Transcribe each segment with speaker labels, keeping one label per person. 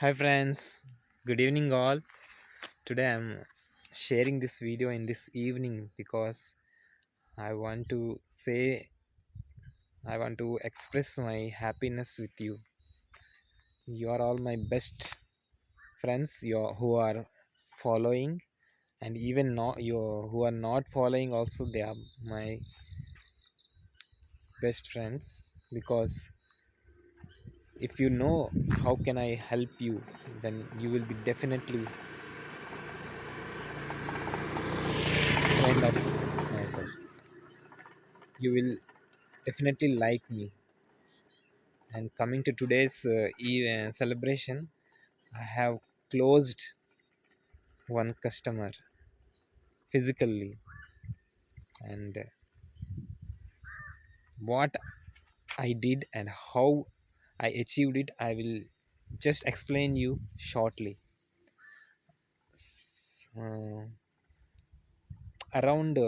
Speaker 1: Hi friends, good evening all. Today I'm sharing this video in this evening because I want to say I want to express my happiness with you. You are all my best friends who are following, and even not you who are not following also, they are my best friends because if you know how can I help you, then you will be definitely friend of myself. You will definitely like me. And coming to today's celebration, I have closed one customer physically, and what I did and how I achieved it, I will just explain you shortly. Uh, Around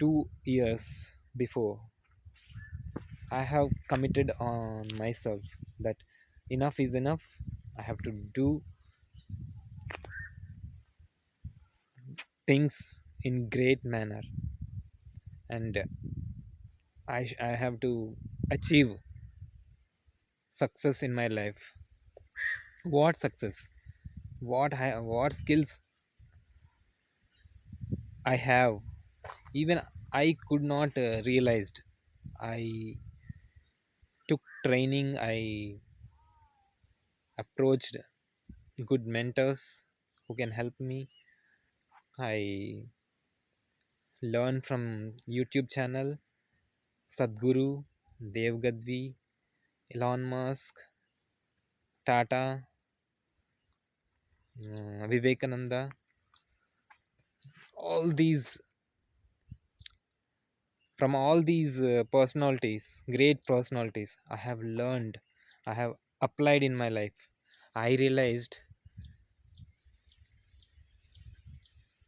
Speaker 1: 2 years before, I have committed on myself that enough is enough. I have to do things in great manner, and I have to achieve success in my life. What success? What skills I have? Even I could not realized. I took training. I approached good mentors who can help me. I learned from YouTube channel Sadhguru, Dev Gadvi, Elon Musk, Tata, Vivekananda. All these From all these personalities, great personalities, I have learned, I have applied in my life. I realized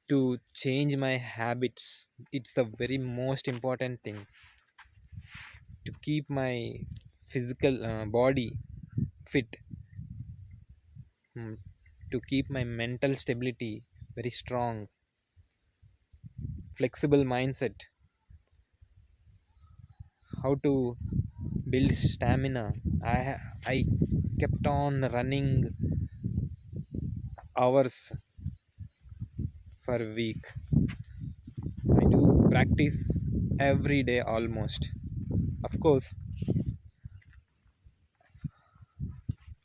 Speaker 1: to change my habits. It's the very most important thing to keep my physical body fit, mm, to keep my mental stability very strong, flexible mindset, how to build stamina. I kept on running hours for a week. I do practice every day almost. Of course,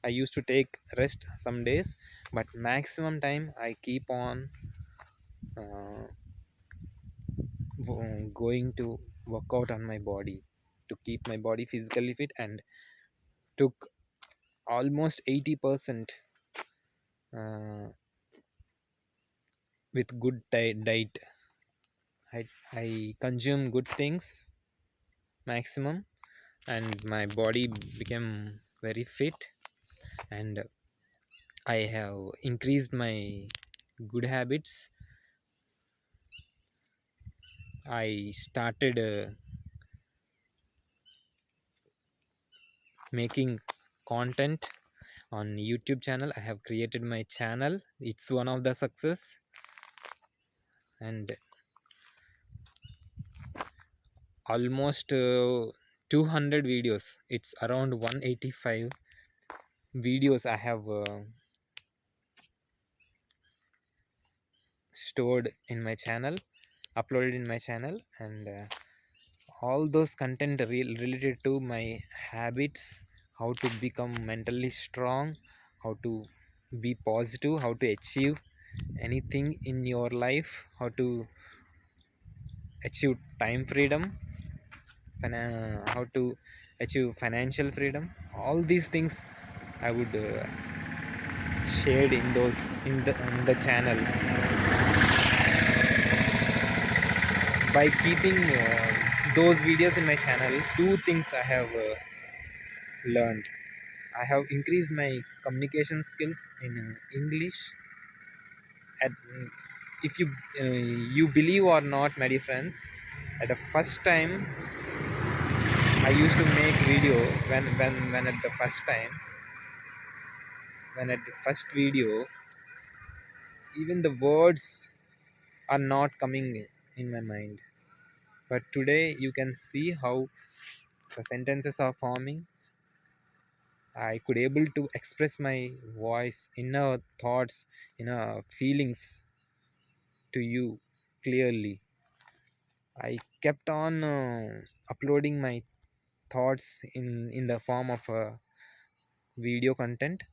Speaker 1: I used to take rest some days, but maximum time I keep on uh, going to work out on my body to keep my body physically fit, and took almost 80% uh, with good diet. I consume good things maximum, and my body became very fit, and I have increased my good habits. I started making content on YouTube channel. I have created my channel. It's one of the success, and almost 200 videos. It's around 185 videos I have stored in my channel, uploaded in my channel, and all those content related to my habits, how to become mentally strong, how to be positive, how to achieve anything in your life, how to achieve time freedom, how to achieve financial freedom. All these things I would shared in the channel. By keeping those videos in my channel, two things I have learned. I have increased my communication skills in English. At, if you believe or not, my dear friends, at the first time I used to make video, when at the first time when at the first video, even the words are not coming in my mind. But today you can see how the sentences are forming. I could able to express my voice, inner thoughts, inner feelings to you clearly. I kept on uploading my thoughts in the form of video content,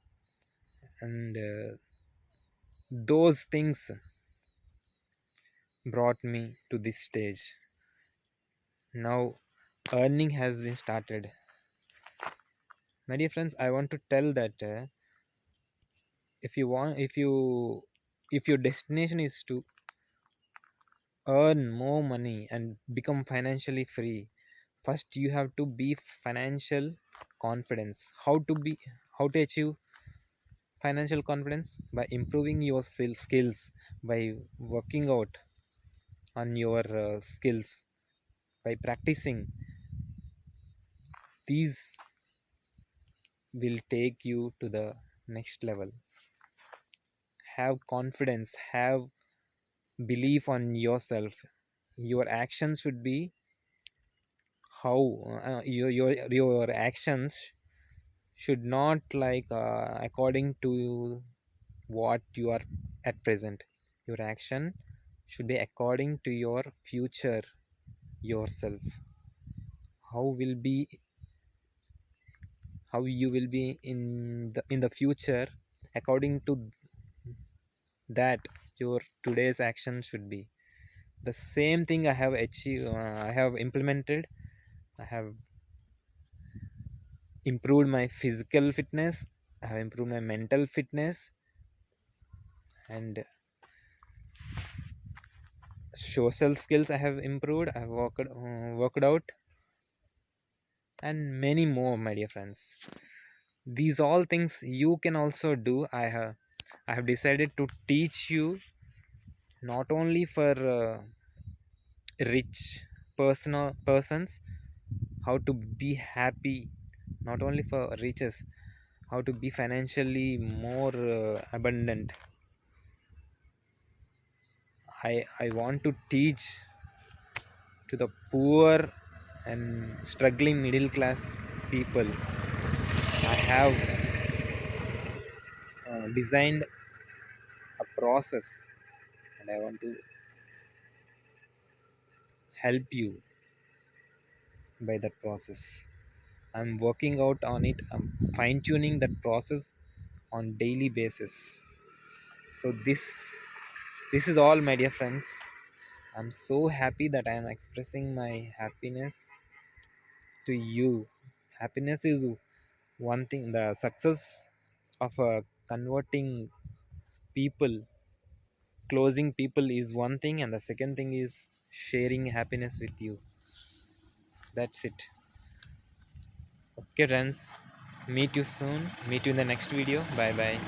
Speaker 1: and those things brought me to this stage. Now earning has been started. My dear friends, I want to tell that if you want if your destination is to earn more money and become financially free, first you have to be financial confidence. How to achieve financial confidence? By improving your skills, by working out on your skills, by practicing. These will take you to the next level. Have confidence, have belief on yourself. Your actions should be how your actions should not like according to what you are at present. Your action should be according to your future yourself. How will be, how you will be in the future, according to that your today's action should be. The same thing I have achieved, I have implemented. I have improved my physical fitness, I have improved my mental fitness, and social skills I have improved. I have worked out, and many more, my dear friends. These all things you can also do. I have decided to teach you, not only for rich persons, how to be happy, not only for riches, how to be financially more abundant. I want to teach to the poor and struggling middle class people. I have designed a process, and I want to help you by that process. I'm working out on it. I'm fine tuning that process on daily basis. So this is all, my dear friends. I'm so happy that I am expressing my happiness to you. Happiness is one thing. The success of converting people, closing people is one thing, and the second thing is sharing happiness with you. That's it. Okay, friends. Meet you soon. Meet you in the next video. Bye bye.